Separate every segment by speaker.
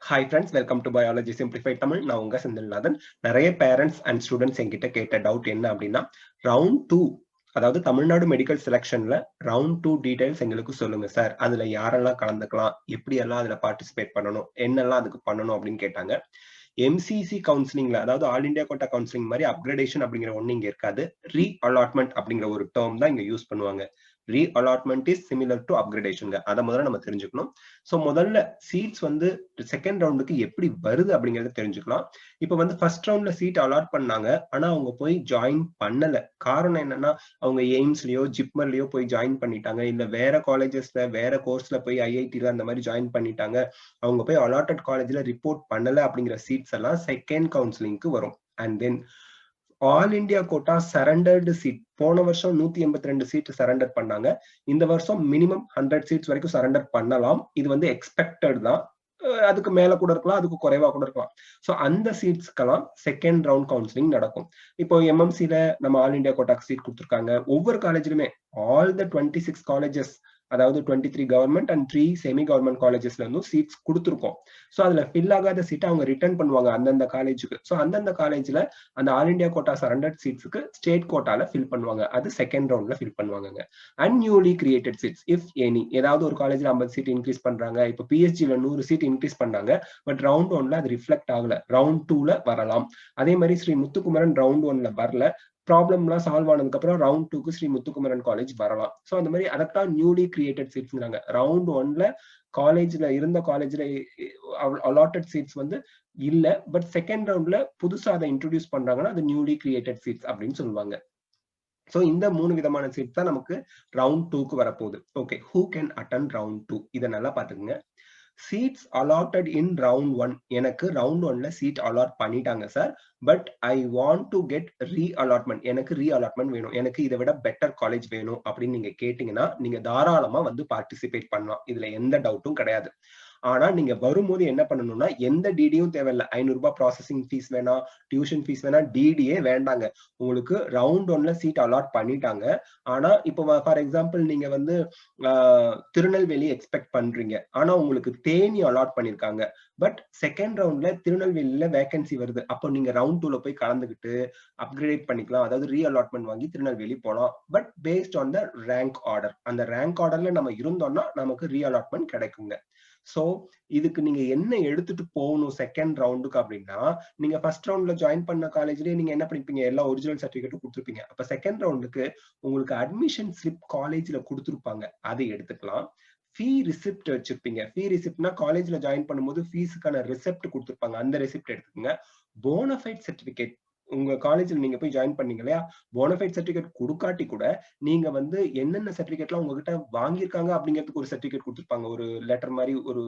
Speaker 1: Hi friends, welcome to Biology Simplified Tamil. நான் உங்க செந்தில்நாதன். நிறைய பேரண்ட்ஸ் அண்ட் ஸ்டூடெண்ட்ஸ் என்கிட்ட கேட்ட டவுட் என்ன அப்படின்னா, ரவுண்ட் 2 அதாவது தமிழ்நாடு மெடிக்கல் செலக்ஷன்ல ரவுண்ட் 2 டீடைல்ஸ் எங்களுக்கு சொல்லுங்க சார். அதுல யாரெல்லாம் கலந்துக்கலாம், எப்படி எல்லாம் அதுல பார்ட்டிசிபேட் பண்ணணும், என்னெல்லாம் அதுக்கு பண்ணணும் அப்படின்னு கேட்டாங்க. எம்சிசி கவுன்சிலிங்ல அதாவது ஆல் இந்தியா கோட்டா கவுன்சிலிங் மாதிரி அப்கிரேடேஷன் அப்படிங்கிற ஒண்ணு இங்க இருக்காது. ரீ அலாட்மெண்ட் அப்படிங்கிற ஒரு டேர்ம் தான் இங்க யூஸ் பண்ணுவாங்க. ரீ allotment is similar to upgradation. அதை முதல்ல நம்ம தெரிஞ்சுக்கணும். சோ முதல்ல சீட்ஸ் வந்து செகண்ட் ரவுண்டுக்கு எப்படி வருது அப்படிங்கறத தெரிஞ்சுக்கலாம். இப்ப வந்து ஃபர்ஸ்ட் ரவுண்ட்ல சீட் அலாட் பண்ணாங்க, ஆனா அவங்க போய் ஜாயின் பண்ணல. காரணம் என்னன்னா, அவங்க எய்ம்ஸ்லயோ ஜிப்மர்லயோ போய் ஜாயின் பண்ணிட்டாங்க, இல்ல வேற காலேஜஸ்ல வேற கோர்ஸ்ல போய் ஐஐடில அந்த மாதிரி ஜாயின் பண்ணிட்டாங்க. அவங்க போய் அலாட்டட் காலேஜ்ல ரிப்போர்ட் பண்ணல அப்படிங்கிற சீட்ஸ் எல்லாம் செகண்ட் கவுன்சிலிங்க்கு வரும். And then all India quota surrendered seat போன வருஷம் 182 சீட் சரண்டர் பண்ணாங்க. இந்த வருஷம் மினிமம் 100 சீட்ஸ் வரைக்கும் சரண்டர் பண்ணலாம். இது வந்து எக்ஸ்பெக்டட் தான். அதுக்கு மேல கூட இருக்கலாம், அதுக்கு குறைவா கூட இருக்கலாம். சோ அந்த சீட்ஸ்க்கெல்லாம் செகண்ட் ரவுண்ட் கவுன்சிலிங் நடக்கும். இப்போ எம்எம்சில நம்ம ஆல் இந்தியா கோட்டாக்கு சீட் கொடுத்துருக்காங்க. ஒவ்வொரு காலேஜ்லயுமே ஆல் த 26 காலேஜஸ், அதாவது 23 கவர்மெண்ட் அண்ட் 3 செமி கவர்மெண்ட் காலேஜஸ்ல இருந்தும் சீட்ஸ் கொடுத்துருக்கோம். சோ அதுல ஃபில் ஆகாத சீட்டை அவங்க ரிட்டர்ன் பண்ணுவாங்க அந்தந்த காலேஜுக்கு. சோ அந்தந்த காலேஜ்ல அந்த ஆல் இந்தியா கோட்டா சரண்டர்ட் சீட்ஸ்க்கு ஸ்டேட் கோட்டால ஃபில் பண்ணுவாங்க. அது செகண்ட் ரவுண்ட்ல ஃபில் பண்ணுவாங்க. And newly created seats if any, ஏதாவது ஒரு காலேஜ்ல 50 சீட் இன்க்ரீஸ் பண்றாங்க, இப்ப பிஎஸ்ஜில 100 சீட் இன்க்ரீஸ் பண்ணாங்க, பட் ரவுண்ட் 1ல அது ரிஃப்ளெக்ட் ஆகல, ரவுண்ட் 2ல வரலாம். அதே மாதிரி ஸ்ரீ முத்துக்குமரன் ரவுண்ட் 1ல வரல, ப்ராப்ளம்லாம் சால்வ் ஆனதுக்கு அப்புறம் ரவுண்ட் 2க்கு ஸ்ரீ முத்துக்குமரன் காலேஜ் வரலாம். சோ அந்த மாதிரி அதத்தான் நியூலி கிரியேட்டட் சீட்ஸ்ங்கிறாங்க. ரவுண்ட் 1ல காலேஜ்ல இருந்த காலேஜ்ல அலாட்டட் சீட்ஸ் வந்து இல்ல, பட் செகண்ட் ரவுண்ட்ல புதுசா அதை இன்ட்ரோடியூஸ் பண்றாங்கன்னா அது நியூலி கிரியேட்டட் சீட்ஸ் அப்படின்னு சொல்லுவாங்க. சோ இந்த 3 விதமான சீட் தான் நமக்கு ரவுண்ட் 2க்கு வரப்போகுது. Okay, who can attend round 2? இதை நல்லா பாத்துக்கங்க. Seats allotted in round 1. எனக்கு ரவுண்ட் 1ல சீட் அலாட் பண்ணிட்டாங்க sir, but I want to get reallotment. எனக்கு ரீ அலாட்மெண்ட் வேணும், எனக்கு இதை விட பெட்டர் காலேஜ் வேணும் அப்படின்னு நீங்க கேட்டீங்கன்னா நீங்க தாராளமா வந்து பார்ட்டிசிபேட் பண்ணலாம். இதுல எந்த டவுட்டும் கிடையாது. ஆனா நீங்க வரும்போது என்ன பண்ணணும்னா, எந்த டிடியும் தேவையில்லை. 500 ரூபாய் ப்ராசஸிங் ஃபீஸ் வேணாம், டியூஷன் ஃபீஸ் வேணாம், டிடியே வேண்டாங்க. உங்களுக்கு ரவுண்ட் 1ல சீட் அலாட் பண்ணிட்டாங்க. ஆனா இப்போ ஃபார் எக்ஸாம்பிள் நீங்க வந்து திருநெல்வேலி எக்ஸ்பெக்ட் பண்றீங்க, ஆனா உங்களுக்கு தேனி அலாட் பண்ணிருக்காங்க. பட் செகண்ட் ரவுண்ட்ல திருநெல்வேலியில வேகன்சி வருது. அப்போ நீங்க ரவுண்ட் 2ல போய் கலந்துக்கிட்டு அப்கிரேட் பண்ணிக்கலாம், அதாவது ரீ அலாட்மெண்ட் வாங்கி திருநெல்வேலி போலாம். But based on the rank order, அந்த ரேங்க் ஆர்டர்ல நம்ம இருந்தோம்னா நமக்கு ரீ அலாட்மெண்ட் கிடைக்குங்க. சோ இதுக்கு நீங்க என்ன எடுத்துட்டு போகணும் செகண்ட் ரவுண்டுக்கு அப்படின்னா, நீங்க ஃபர்ஸ்ட் ரவுண்ட்ல ஜாயின் பண்ண காலேஜ்லயே நீங்க என்ன பண்ணிருப்பீங்க, எல்லா ஒரிஜினல் சர்டிபிகேட்டும் கொடுத்துருப்பீங்க. அப்ப செகண்ட் ரவுண்டுக்கு உங்களுக்கு அட்மிஷன் ஸ்லிப் காலேஜ்ல கொடுத்துருப்பாங்க, அதை எடுத்துக்கலாம். ஃபீ ரிசிப்ட் வச்சிருப்பீங்க. ஃபீ ரிசிப்ட்னா காலேஜ்ல ஜாயின் பண்ணும்போது ஃபீஸுக்கான ரிசிப்ட் கொடுத்துருப்பாங்க, அந்த ரிசிப்ட் எடுத்துக்கோங்க. போனஃபைட் சர்டிபிகேட், உங்க காலேஜ்ல நீங்க போய் ஜாயின் பண்ணீங்க இல்லையா, போனஃபைட் சர்டிபிகேட் கொடுக்காட்டி கூட நீங்க வந்து என்னென்ன சர்டிபிகேட்லாம் உங்ககிட்ட வாங்கியிருக்காங்க அப்படிங்கிறதுக்கு ஒரு சர்டிபிகேட் கொடுத்துருப்பாங்க, ஒரு லெட்டர் மாதிரி ஒரு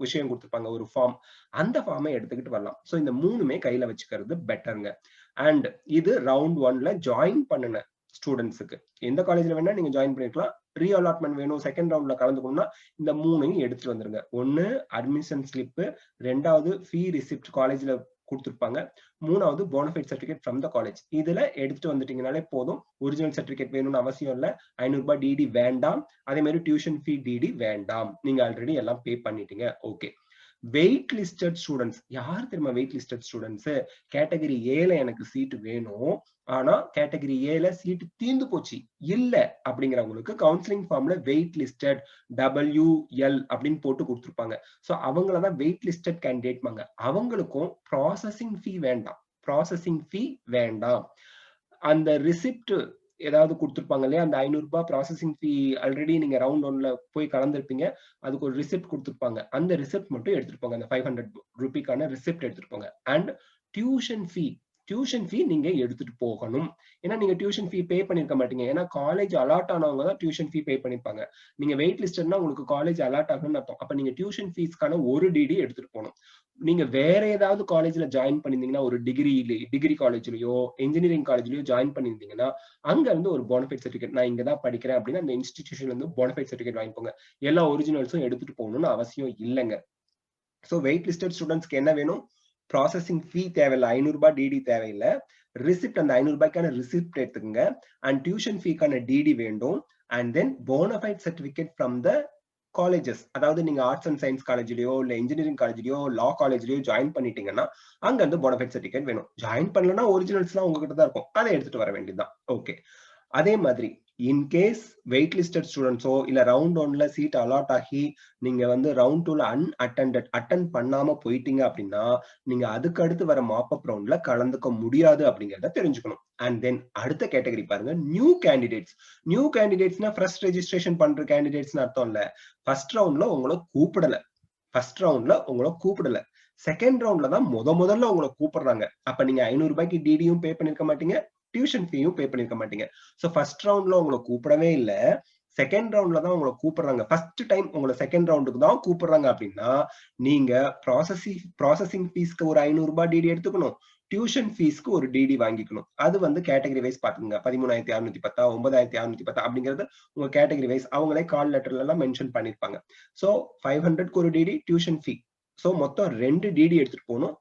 Speaker 1: விஷயம் கொடுத்துருப்பாங்க, ஒரு ஃபார்ம். அந்த ஃபார்மை எடுத்துக்கிட்டு வரலாம். சோ இந்த 3மே கையில வச்சுக்கிறது பெட்டருங்க. அண்ட் இது ரவுண்ட் 1ல ஜாயின் பண்ணின ஸ்டூடெண்ட்ஸுக்கு எந்த காலேஜ்ல வேணா நீங்க ஜாயின் பண்ணிருக்கலாம். ரீ அலாட்மெண்ட் வேணும், செகண்ட் ரவுண்ட்ல கலந்துக்கணும்னா இந்த 3ஐயும் எடுத்துட்டு வந்துருங்க. ஒன்னு அட்மிஷன் ஸ்லிப், ரெண்டாவது ஃபீ ரிசிப்ட் காலேஜ்ல கொடுத்துருப்பாங்க, மூணாவது bonafide certificate from the college. இதுல எடுத்துட்டு வந்துட்டீங்கனாலே போதும். ஒரிஜினல் சர்டிபிகேட் வேணும்னு அவசியம் இல்ல, 500 ரூபாய் டிடி வேண்டாம், அதே மாதிரி டியூஷன் ஃபீ டிடி வேண்டாம், நீங்க ஆல்ரெடி எல்லாம் பே பண்ணிட்டீங்க. Okay, wait listed students. யார் தெரியுமா வெயிட் லிஸ்டட் ஸ்டூடெண்ட்ஸ்? கேட்டகரி ஏல எனக்கு சீட் வேணும், ஆனா கேட்டகரி ஏல சீட் தீர்ந்து போச்சு இல்ல அப்படிங்கிறவங்களுக்கு கவுன்சிலிங் ஃபார்ம்ல வெயிட் லிஸ்டட் WL அப்படின்னு போட்டு கொடுத்துருப்பாங்க. சோ அவங்களதான் வெயிட் லிஸ்டட் கேண்டிடேட். அவங்களுக்கும் ப்ராசஸிங் ஃபீ வேண்டாம், ப்ராசஸிங் ஃபீ வேண்டாம். அந்த ரிசிப்ட் ஏதாவது கொடுத்துருப்பாங்க இல்லையா, அந்த 500 ரூபாய் ப்ராசஸிங் ஃபீ ஆல்ரெடி நீங்க ரவுண்ட் 1ல போய் கலந்துருப்பீங்க, அதுக்கு ஒரு ரிசிப்ட் கொடுத்துருப்பாங்க, அந்த ரிசிப்ட் மட்டும் எடுத்துட்டு போங்க. அந்த 500 ரூபிக்கான ரிசிப்ட் எடுத்துட்டு போங்க. அண்ட் டியூஷன் ஃபீ நீங்க எடுத்துட்டு போகணும். ஏன்னா நீங்க டியூஷன் ஃபீ பே பண்ணிருக்க மாட்டீங்க, ஏன்னா காலேஜ் அலாட் ஆனவங்க தான் டியூஷன் ஃபீ பே பண்ணிருப்பாங்க. நீங்க வெயிட் லிஸ்ட்னா உங்களுக்கு காலேஜ் அலாட் ஆகணும்னு அர்த்தம். அப்ப நீங்க டியூஷன் ஃபீஸ்க்கான ஒரு டிடி எடுத்துட்டு போகணும். நீங்க வேற ஏதாவது காலேஜ்ல ஜாயின் பண்ணிருந்தீங்கன்னா, ஒரு டிகிரி காலேஜ்லயோ இன்ஜினியரிங் காலேஜ்லயோ ஜாயின் பண்ணிருந்தீங்கன்னா, அங்க இருந்து ஒரு போனஃபைட் சர்டிபிகேட், நான் இங்கதான் படிக்கிறேன் அப்படின்னு அந்த இன்ஸ்டிடியூஷன்ல இருந்து போனஃபைட் சர்டிபிகேட் வாங்கிக்கோங்க. எல்லா ஒரிஜினல்ஸும் எடுத்துட்டு போகணும்னு அவசியம் இல்லைங்க. சோ வெயிட் லிஸ்டட் ஸ்டூடெண்ட்ஸ்க்கு என்ன வேணும், ப்ராசஸிங் ஃபீ தேவையில்லை, 500 ரூபாய் டிடி தேவையில்லை, ரிசிப்ட் அந்த 500 ரூபாய்க்கான ரிசிப்ட் எடுத்துக்கங்க. அண்ட் டியூஷன் ஃபீக்கான டிடி வேண்டும். And then bonafide certificate from the colleges, அதாவது நீங்க ஆர்ட்ஸ் அண்ட் சயின்ஸ் காலேஜ்லயோ இல்ல இன்ஜினியரிங் காலேஜ்லயோ லா காலேஜ்லயோ ஜாயின் பண்ணிட்டீங்கன்னா அங்க இருந்து போனஃபைட் சர்டிபிகேட் வேணும். ஜாயின் பண்ணலன்னா ஒரிஜினல்ஸ்லாம் உங்ககிட்ட தான் இருக்கும், அதை எடுத்துட்டு வர வேண்டியதுதான். ஓகே, அதே மாதிரி இன்கேஸ் வெயிட் லிஸ்டட் ஸ்டூடெண்ட்ஸோ இல்ல ரவுண்ட் ஒன்ல சீட் அலாட் ஆகி நீங்க வந்து ரவுண்ட் டூல அட்டன் பண்ணாம போயிட்டீங்க அப்படின்னா நீங்க அதுக்கு அடுத்து வர மாப்அப் ரவுண்ட்ல கலந்துக்க முடியாது அப்படிங்கறத தெரிஞ்சுக்கணும். அண்ட் தென் அடுத்த கேட்டகரி பாருங்க, நியூ கேண்டிடேட்ஸ். நியூ கேண்டிடேட்ஸ்னா ஃபர்ஸ்ட் ரெஜிஸ்ட்ரேஷன் பண்ற கேண்டிடேட்ஸ்னு அர்த்தம் இல்ல. ஃபர்ஸ்ட் ரவுண்ட்ல உங்களை கூப்பிடல, செகண்ட் ரவுண்ட்ல தான் முதல்ல உங்களை கூப்பிடுறாங்க. அப்ப நீங்க 500 ரூபாய்க்கு டிடியும் பே பண்ணிருக்க மாட்டீங்க, டியூஷன் ஃபீயும் பே பண்ணிருக்க மாட்டீங்க. சோ ஃபர்ஸ்ட் ரவுண்ட்ல உங்களை கூப்பிடவே இல்ல, செகண்ட் ரவுண்ட்ல தான் உங்களை கூப்பிடுறாங்க. ஃபர்ஸ்ட் டைம் உங்களை செகண்ட் ரவுண்டுக்கு தான் கூப்பிடுறாங்க அப்படின்னா நீங்க ப்ராசஸிங் ஃபீஸ்க்கு ஒரு 500 ரூபாய் டிடி எடுத்துக்கணும், டியூஷன் ஃபீஸ்க்கு ஒரு டிடி வாங்கிக்கணும். அது வந்து கேட்டகரி வைஸ் பாத்துக்கோங்க. 13,610 9,610 அப்படிங்கிறது உங்க கேட்டகரி வைஸ் அவங்களே கால் லெட்டர்ல எல்லாம் மென்ஷன் பண்ணிருப்பாங்க. சோ 500க்கு ஒரு டிடி டியூஷன் ஃபீ. சோ மொத்தம் 2 டிடி எடுத்துட்டு போகணும்.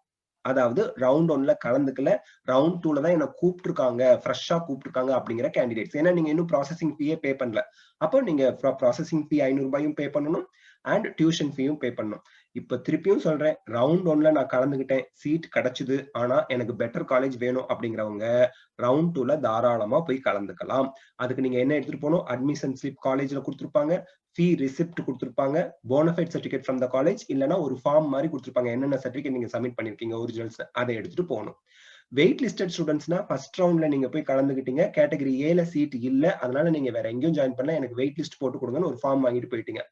Speaker 1: அதாவது ரவுண்ட் ஒன்ல கலந்துக்கல, ரவுண்ட் டூல தான் என்ன கூப்பிட்டுருக்காங்க, ஃப்ரெஷ்ஷா கூப்பிட்டுருக்காங்க அப்படிங்கிற கேண்டிடேட்ஸ். ஏன்னா நீங்க இன்னும் ப்ராசஸிங் ஃபீயே பே பண்ணல. அப்போ நீங்க ப்ராசஸிங் ஃபீ 500 ரூபாயும் பே பண்ணணும் அண்ட் டியூஷன் ஃபீயும் பே பண்ணணும். இப்ப திருப்பியும் சொல்றேன், ரவுண்ட் ஒன்ல நான் கலந்துகிட்டேன், சீட் கிடைச்சது, ஆனா எனக்கு பெட்டர் காலேஜ் வேணும் அப்படிங்கிறவங்க ரவுண்ட் டூல தாராளமா போய் கலந்துக்கலாம். அதுக்கு நீங்க என்ன எடுத்துட்டு போகணும், அட்மிஷன் ஸ்லிப் காலேஜ்ல கொடுத்துருப்பாங்க, ஃபீ ரிசிப்ட் கொடுத்துருப்பாங்க, bonafide certificate from the college, இல்லனா ஒரு ஃபார்ம் மாதிரி கொடுத்துருப்பாங்க, என்னென்ன சர்டிபிகேட் நீங்க சப்மிட் பண்ணிருக்கீங்க ஒரிஜினல்ஸ், அதை எடுத்துட்டு போகணும். வெயிட் லிஸ்டட் ஸ்டூடெண்ட்ஸ்னா ஃபர்ஸ்ட் ரவுண்ட்ல நீங்க போய் கலந்துக்கிட்டீங்க, கேட்டகரி ஏல சீட் இல்ல, அதனால நீங்க வேற எங்கேயும் ஜாயின் பண்ணல, எனக்கு வெயிட் லிஸ்ட் போட்டு கொடுங்கன்னு ஒரு ஃபார்ம் வாங்கிட்டு போயிட்டீங்க.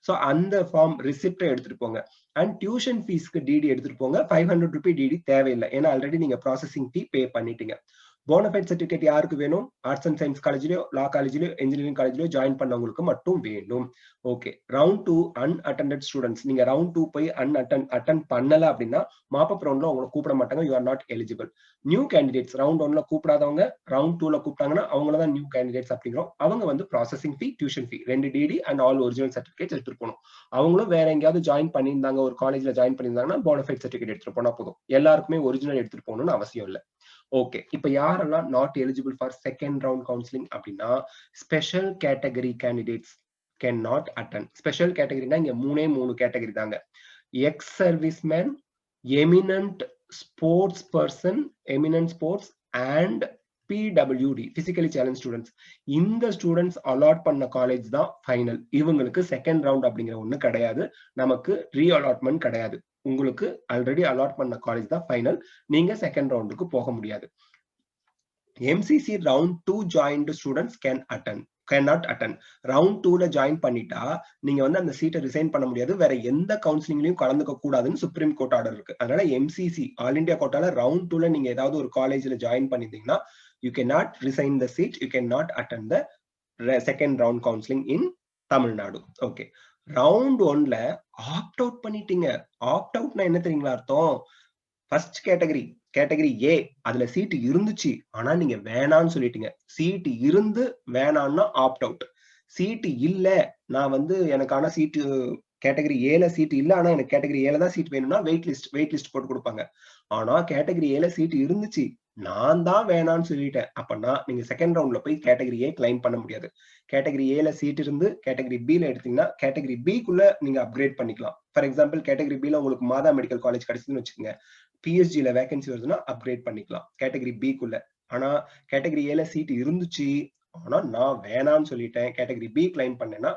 Speaker 1: சோ அந்த ஃபார்ம் ரிசிப்டை எடுத்துட்டு போங்க. அண்ட் டியூஷன் ஃபீஸ்க்கு டிடி எடுத்துட்டு போங்க. 500 ரூபி டிடி தேவையில்லை, ஏன்னா ஆல்ரெடி நீங்க ப்ராசஸிங் ஃபீ பே பண்ணிட்டீங்க. போனஃபைட் சர்டிபிகேட் யாருக்கு வேணும், ஆர்ட்ஸ் அண்ட் சயின்ஸ் காலேஜ்லயோ லா காலேஜ்லயோ இன்ஜினியரிங் காலேஜ்லயோ ஜாயின் பண்ணவங்களுக்கு மட்டும் வேணும். ஓகே, ரவுண்ட் 2 அன்அட்டெண்டட் ஸ்டூடெண்ட்ஸ், நீங்க ரவுண்ட் 2 போய் அட்டன் பண்ணல அப்படின்னா மாப்அப் ரவுண்ட்ல உங்களை கூப்பிட மாட்டாங்க, you are not eligible. New candidates, round 1ல கூப்பிடாதவங்க ரவுண்ட் 2ல கூப்பிட்டாங்கன்னா அவங்கள தான் நியூ கேண்டிடேட்ஸ் அப்படிங்கிறோம். அவங்க வந்து processing fee, tuition fee 2 DD and all original certificates எடுத்துட்டு போகணும். அவங்களும் வேற எங்கேயாவது ஜாயின் பண்ணியிருந்தாங்க, ஒரு காலேஜ்ல ஜாயின் பண்ணியிருந்தாங்கன்னா போனஃபைட் சர்டிபிகேட் எடுத்துட்டு போனா போதும். எல்லாருக்குமே ஒரிஜினல் எடுத்துட்டு போகணும்னு அவசியம் இல்லை. ஓகே, இப்ப யாரெல்லாம் not eligible for second round counselling அப்படின்னா special category candidates can not attend. Special கேட்டகரினா இங்க 3 கேட்டகரி தாங்க. Ex serviceman, eminent sports person, eminent sports and PWD physically challenge students. இந்த ஸ்டூடெண்ட்ஸ் அலாட் பண்ண காலேஜ் தான் ஃபைனல். இவங்களுக்கு செகண்ட் ரவுண்ட் அப்படிங்கிற ஒண்ணு கிடையாது, நமக்கு ரீ அலாட்மெண்ட் கிடையாது. உங்களுக்கு ஆல்ரெடி அலாட் பண்ண காலேஜ் தான் ஃபைனல், நீங்க செகண்ட் ரவுண்டுக்கு போக முடியாது. MCC round 2 joined students cannot attend. Round 2ல join பண்ணிட்டா நீங்க வந்து அந்த சீட்டை ரிசைன் பண்ண முடியாது, வேற எந்த கவுன்சிலிங்லயும் கலந்துக்க கூடாதுன்னு சுப்ரீம் கோர்ட் ஆர்டர் இருக்கு. அதனால MCC ஆல் இந்தியா கோட்டால ரவுண்ட் 2ல நீங்க ஏதாவது ஒரு காலேஜ்ல join பண்ணிருந்தீங்கன்னா you cannot resign the seat, you cannot attend the second round counseling in Tamil Nadu. Okay, round 1ல ஆப்ட் அவுட் பண்ணிட்டீங்க. ஆப்ட் அவுட்னா என்ன தெரியுங்களா அர்த்தம்? ஃபர்ஸ்ட் கேட்டகரி ஏ, அதுல சீட்டு இருந்துச்சு ஆனா நீங்க வேணான்னு சொல்லிட்டீங்க. சீட்டு இருந்து வேணான்னா ஆப்ட் அவுட். சீட்டு இல்ல, நான் வந்து எனக்கான சீட்டு கேட்டகரி ஏல சீட்டு இல்ல, ஆனா எனக்கு கேட்டகரி ஏல தான் சீட் வேணும்னா வெயிட் லிஸ்ட் போட்டு கொடுப்பாங்க. ஆனா கேட்டகரி ஏல சீட்டு இருந்துச்சு, நான் தான் வேணான்னு சொல்லிட்டேன் அப்படின்னா நீங்க செகண்ட் ரவுண்ட்ல போய் கேட்டகரி ஏ கிளைம் பண்ண முடியாது. கேட்டகரி ஏல சீட் இருந்து கேட்டகரி பில எடுத்தீங்கன்னா கேட்டகரி பிக்குள்ள நீங்க அப்கிரேட் பண்ணிக்கலாம். ஃபார் எக்ஸாம்பிள் கேட்டகரி பில உங்களுக்கு மாதா மெடிக்கல் காலேஜ் கிடைச்சதுன்னு வச்சுக்கோங்க, பிஎஸ்ஜில வேகன்சி வருதுன்னா அப்கிரேட் பண்ணிக்கலாம் கேட்டகரி பிக்குள்ள. ஆனா கேட்டகரி ஏல சீட் இருந்துச்சு ஆனா நான் வேணான்னு சொல்லிட்டேன், கேட்டகரி பி கிளைம் பண்ணேன்னா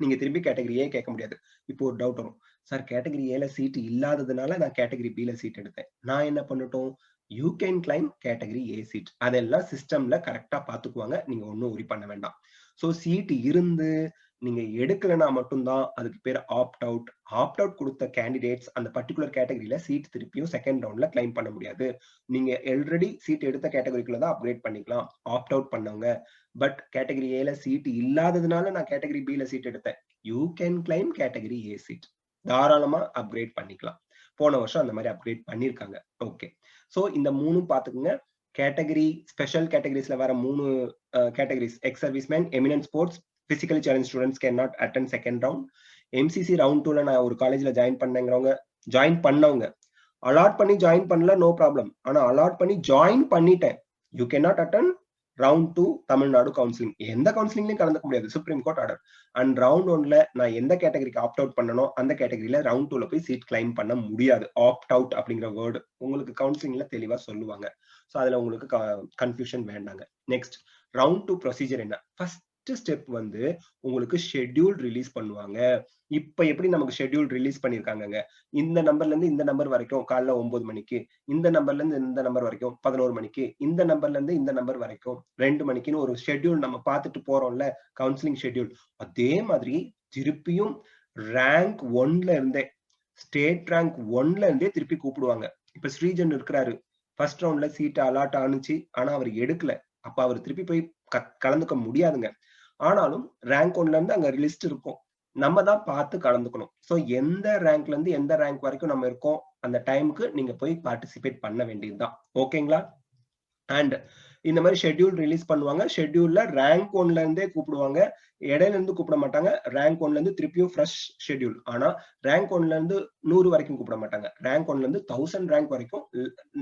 Speaker 1: நீங்க திரும்பி கேட்டகரி ஏ கேட்க முடியாது. இப்போ ஒரு டவுட் வரும், சார் கேட்டகரி ஏல சீட் இல்லாததுனால நான் கேட்டகரி பில சீட் எடுத்தேன், நான் என்ன பண்ணட்டும்? You can claim category A seat. அதெல்லாம் சிஸ்டம்ல கரெக்டா பாத்துக்குவாங்க, நீங்க ஒன்னும் உரி பண்ண வேண்டாம். சோ சீட் இருந்து நீங்க எடுக்கலனா மட்டும்தான் அதுக்கு பேர் ஆப்ட் அவுட். ஆப்ட் அவுட் கொடுத்த கேண்டிடேட்ஸ் அந்த பர்டிகுலர் கேட்டகரியில சீட் திருப்பியும் செகண்ட் ரவுண்ட்ல கிளைம் பண்ண முடியாது. நீங்க ஆல்ரெடி சீட் எடுத்த கேட்டகரிக்குள்ள தான் அப்கிரேட் பண்ணிக்கலாம் ஆப்ட் அவுட் பண்ணவங்க. பட் கேட்டகரி ஏல சீட் இல்லாததுனால நான் கேட்டகரி பில சீட் எடுத்தேன், you can claim category A seat. தாராளமா அப்கிரேட் பண்ணிக்கலாம். போன வருஷம் அந்த மாதிரி அப்கிரேட் பண்ணிருக்காங்க. ஓகே, சோ இந்த 3 பாத்துக்குங்க. கேட்டகரி ஸ்பெஷல் கேட்டகரிஸ்ல வர 3 categories, ex serviceman, eminent sports, physically challenge students can not attend second round. MCC round 2ல நான் ஒரு காலேஜ்ல ஜாயின் பண்ணவங்க அலாட் பண்ணி ஜாயின் பண்ணல, நோ ப்ராப்ளம். ஆனா அலாட் பண்ணி ஜாயின் பண்ணிட்டேன், you can not attend round 2 Tamil Nadu counselling. எந்த கவுன்சிலிங்லயும் கலந்துக்க முடியாது, supreme court order. And round 1ல நான் எந்த கேட்டகரிக்கு ஆப்ட் அவுட் பண்ணனோ அந்த கேட்டகரியில ரவுண்ட் 2ல போய் சீட் கிளைம் பண்ண முடியாது. ஆப்ட் அவுட் அப்படிங்கிற வேர்டு உங்களுக்கு கவுன்சிலிங்ல தெளிவா சொல்லுவாங்க. சோ அதுல உங்களுக்கு கன்ஃபியூஷன் வேண்டாங்க. நெக்ஸ்ட் ரவுண்ட் 2 ப்ரொசீஜர் என்ன? ஃபர்ஸ்ட் ஸ்டெப் வந்து உங்களுக்கு ஷெட்யூல் ரிலீஸ் பண்ணுவாங்க. இப்ப எப்படி நமக்கு ஷெட்யூல் ரிலீஸ் பண்ணிருக்காங்கங்க, இந்த நம்பர்ல இருந்து இந்த நம்பர் வரைக்கும் காலைல 9 மணிக்கு, இந்த நம்பர்ல இருந்து இந்த நம்பர் வரைக்கும் 11 மணிக்கு, இந்த நம்பர்ல இருந்து இந்த நம்பர் வரைக்கும் 2 மணிக்குன்னு ஒரு ஷெட்யூல் நம்ம பார்த்துட்டு போறோம்ல, கவுன்சிலிங் ஷெட்யூல். அதே மாதிரி திருப்பியும் ரேங்க் 1ல இருந்தே, ஸ்டேட் ரேங்க் 1ல இருந்தே திருப்பி கூப்பிடுவாங்க. இப்ப ஸ்ரீஜன் இருக்கிறாரு, ஃபர்ஸ்ட் ரவுண்ட்ல சீட் அலாட் ஆனுச்சு, ஆனா அவர் எடுக்கல. அப்ப அவர் திருப்பி போய் கலந்துக்க முடியாதுங்க. ஆனாலும் ரேங்க் 1ல இருந்து அங்க லிஸ்ட் இருக்கும், நம்ம தான் பார்த்து கலந்துக்கணும். சோ எந்த ரேங்க்ல இருந்து எந்த ரேங்க் வரைக்கும் நம்ம இருக்கோம், அந்த டைமுக்கு நீங்க போய் பார்ட்டிசிபேட் பண்ண வேண்டியதுதான். ஓகேங்களா? அண்ட் இந்த மாதிரி ஷெட்யூல் ரிலீஸ் பண்ணுவாங்க. ஷெட்யூல்ல ரேங்க் 1ல இருந்தே கூப்பிடுவாங்க. இடையில இருந்து கூப்பிட மாட்டாங்க. ரேங்க் 1ல இருந்து திருப்பியும் ஃப்ரெஷ் ஷெட்யூல். ஆனா ரேங்க் 1ல இருந்து 100 வரைக்கும் கூப்பிட மாட்டாங்க. ரேங்க் 1ல இருந்து 1000 ரேங்க் வரைக்கும்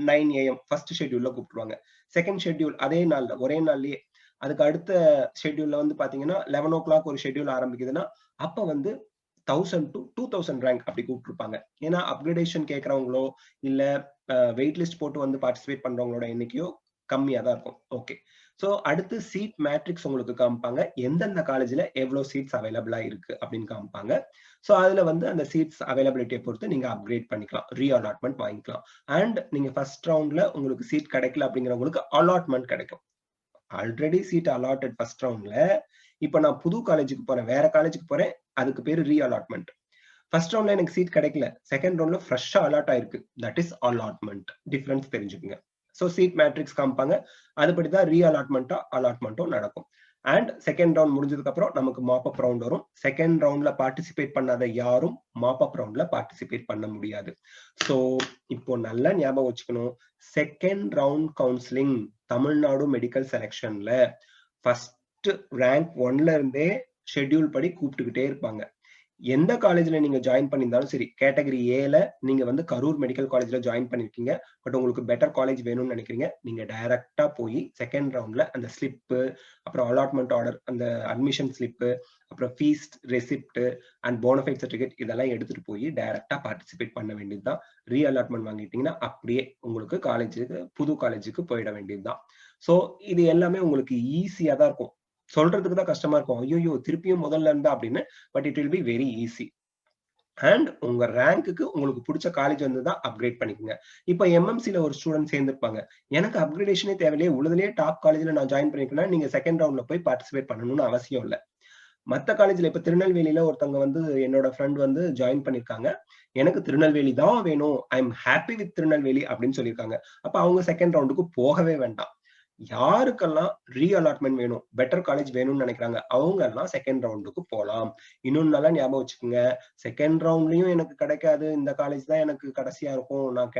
Speaker 1: 9 AM ஃபர்ஸ்ட் ஷெட்யூல்ல கூப்பிடுவாங்க. செகண்ட் ஷெட்யூல் அதே நாள்ல, ஒரே நாள்லயே. அதுக்கு அடுத்த ஷெட்யூல்ல வந்து பாத்தீங்கன்னா 11 o'clock ஒரு ஷெட்யூல் ஆரம்பிக்குதுன்னா, அப்ப வந்து 1000 to 2000 ரேங்க் அப்படி கூப்பிட்டுருப்பாங்க. ஏன்னா அப்கிரேடேஷன் கேட்கறவங்களோ இல்ல வெயிட் லிஸ்ட் போட்டு வந்து பார்ட்டிசிபேட் பண்றவங்களோட எண்ணிக்கையோ கம்மியா தான் இருக்கும். ஓகே. சோ அடுத்து சீட் மேட்ரிக்ஸ் உங்களுக்கு காமிப்பாங்க. எந்தெந்த காலேஜ்ல எவ்வளவு சீட்ஸ் அவைலபிளா இருக்கு அப்படின்னு காமிப்பாங்க. சோ அதுல வந்து அந்த சீட்ஸ் அவைலபிலிட்டியை பொறுத்து நீங்க அப்கிரேட் பண்ணிக்கலாம், ரீஅலாட்மெண்ட் வாங்கிக்கலாம். அண்ட் நீங்க ஃபர்ஸ்ட் ரவுண்ட்ல உங்களுக்கு சீட் கிடைக்கல அப்படிங்கிறவங்களுக்கு அலாட்மெண்ட் கிடைக்கும். ஆல்ரெடி சீட் அலாட்டட் ஃபர்ஸ்ட் ரவுண்ட்ல, இப்ப நான் புது காலேஜுக்கு போறேன், வேற காலேஜுக்கு போறேன், அதுக்கு பேரு ரீஅலாட்மெண்ட். ஃபர்ஸ்ட் ரவுண்ட்ல எனக்கு சீட் கிடைக்கல, செகண்ட் ரவுண்ட்ல ஃப்ரெஷ்ஷா அலாட் ஆயிருக்கு, தட் இஸ் அலாட்மெண்ட். டிஃபரன்ஸ் தெரிஞ்சுக்கங்க. சோ சீட் மேட்ரிக்ஸ் காமிப்பாங்க, அதுபடிதான் ரீஅலாட்மெண்ட்டோ அலாட்மெண்ட்டோ நடக்கும். அண்ட் செகண்ட் ரவுண்ட் முடிஞ்சதுக்கு அப்புறம் நமக்கு மாப் அப் ரவுண்ட் வரும். செகண்ட் ரவுண்ட்ல பார்ட்டிசிபேட் பண்ணாத யாரும் மாப் அப் ரவுண்ட்ல பார்ட்டிசிபேட் பண்ண முடியாது. சோ இப்போ நல்லா ஞாபகம் வச்சுக்கணும், second round counselling Tamil Nadu medical செலக்ஷன்ல ஃபர்ஸ்ட் ரேங்க் 1ல இருந்தே ஷெட்யூல் படி கூப்பிட்டுக்கிட்டே இருப்பாங்க. எந்த காலேஜ்ல நீங்க ஜாயின் பண்ணியிருந்தாலும் சரி, கேட்டகரி ஏல நீங்க வந்து கரூர் மெடிக்கல் காலேஜ்ல ஜாயின் பண்ணிருக்கீங்க, பட் உங்களுக்கு பெட்டர் காலேஜ் வேணும்னு நினைக்கிறீங்க, நீங்க டைரக்டா போய் செகண்ட் ரவுண்ட்ல அந்த ஸ்லிப்பு, அப்புறம் அலாட்மெண்ட் ஆர்டர், அந்த அட்மிஷன் ஸ்லிப்பு, அப்புறம் fees receipt and bonafide certificate இதெல்லாம் எடுத்துட்டு போய் டைரக்டா பார்ட்டிசிபேட் பண்ண வேண்டியதுதான். ரீ அலாட்மெண்ட் வாங்கிட்டீங்கன்னா அப்படியே உங்களுக்கு காலேஜுக்கு, புது காலேஜுக்கு போயிட வேண்டியதுதான். சோ இது எல்லாமே உங்களுக்கு ஈஸியா தான் இருக்கும். சொல்றதுக்கு தான் கஷ்டமா இருக்கும், ஐயோ திருப்பியும் முதல்ல இருந்தா அப்படின்னு. But it will be very easy. And உங்க ரேங்க்குக்கு உங்களுக்கு பிடிச்ச காலேஜ் வந்து தான் அப்கிரேட் பண்ணிக்கோங்க. இப்ப எம்எம்சில ஒரு ஸ்டூடெண்ட் சேர்ந்திருப்பாங்க, எனக்கு அப்கிரேடேஷனே தேவையில்லையே, உள்ளதுலயே டாப் காலேஜ்ல நான் ஜாயின் பண்ணிருக்கேன்னா நீங்க செகண்ட் ரவுண்ட்ல போய் பார்ட்டிசிபேட் பண்ணணும்னு அவசியம் இல்ல. மத்த காலேஜ்ல இப்ப திருநெல்வேலியில ஒருத்தவங்க வந்து என்னோட ஃப்ரெண்ட் வந்து ஜாயின் பண்ணிருக்காங்க, எனக்கு திருநெல்வேலி தான் வேணும், I am happy with Tirunelveli அப்படின்னு சொல்லியிருக்காங்க. அப்ப அவங்க செகண்ட் ரவுண்டுக்கு போகவே வேண்டாம். யாருக்கெல்லாம் ரீ அலாட்மெண்ட் வேணும், பெட்டர் காலேஜ் வேணும்னு நினைக்கிறாங்க, அவங்க எல்லாம் செகண்ட் ரவுண்டுக்கு போலாம். இன்னொன்னு நல்லா ஞாபகம் வச்சுக்கோங்க, செகண்ட் ரவுண்ட்லயும் எனக்கு கிடைக்காது, இந்த காலேஜ் தான் எனக்கு கடைசியா இருக்கும், நான்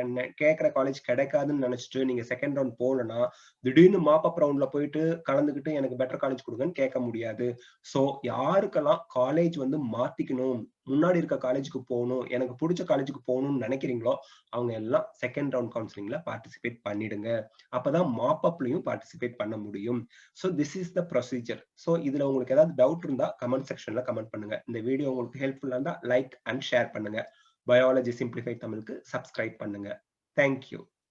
Speaker 1: கேட்கிற காலேஜ் கிடைக்காதுன்னு நினைச்சிட்டு நீங்க செகண்ட் ரவுண்ட் போகலன்னா, திடீர்னு மாப் அப் ரவுண்ட்ல போயிட்டு கலந்துக்கிட்டு எனக்கு பெட்டர் காலேஜ் கொடுங்கன்னு கேட்க முடியாது. சோ யாருக்கெல்லாம் காலேஜ் வந்து மாத்திக்கணும், முன்னாடி இருக்க காலேஜுக்கு போகணும், எனக்கு பிடிச்ச காலேஜுக்கு போகணும்னு நினைக்கிறீங்களோ அவங்க எல்லாம் செகண்ட் ரவுண்ட் கவுன்சிலிங்ல பார்ட்டிசிபேட் பண்ணிடுங்க. அப்பதான் மாப் அப்லயும் பார்ட்டிசிபேட் பண்ண முடியும். So this is the procedure. So இதுல உங்களுக்கு ஏதாவது டவுட் இருந்தா கமெண்ட் செக்ஷன்ல கமெண்ட் பண்ணுங்க. இந்த வீடியோ உங்களுக்கு ஹெல்ப்ஃபுல்லா இருந்தா லைக் அண்ட் ஷேர் பண்ணுங்க. பயாலஜி சிம்பிளிஃபைட் தமிழுக்கு சப்ஸ்கிரைப் பண்ணுங்க. தேங்க்யூ.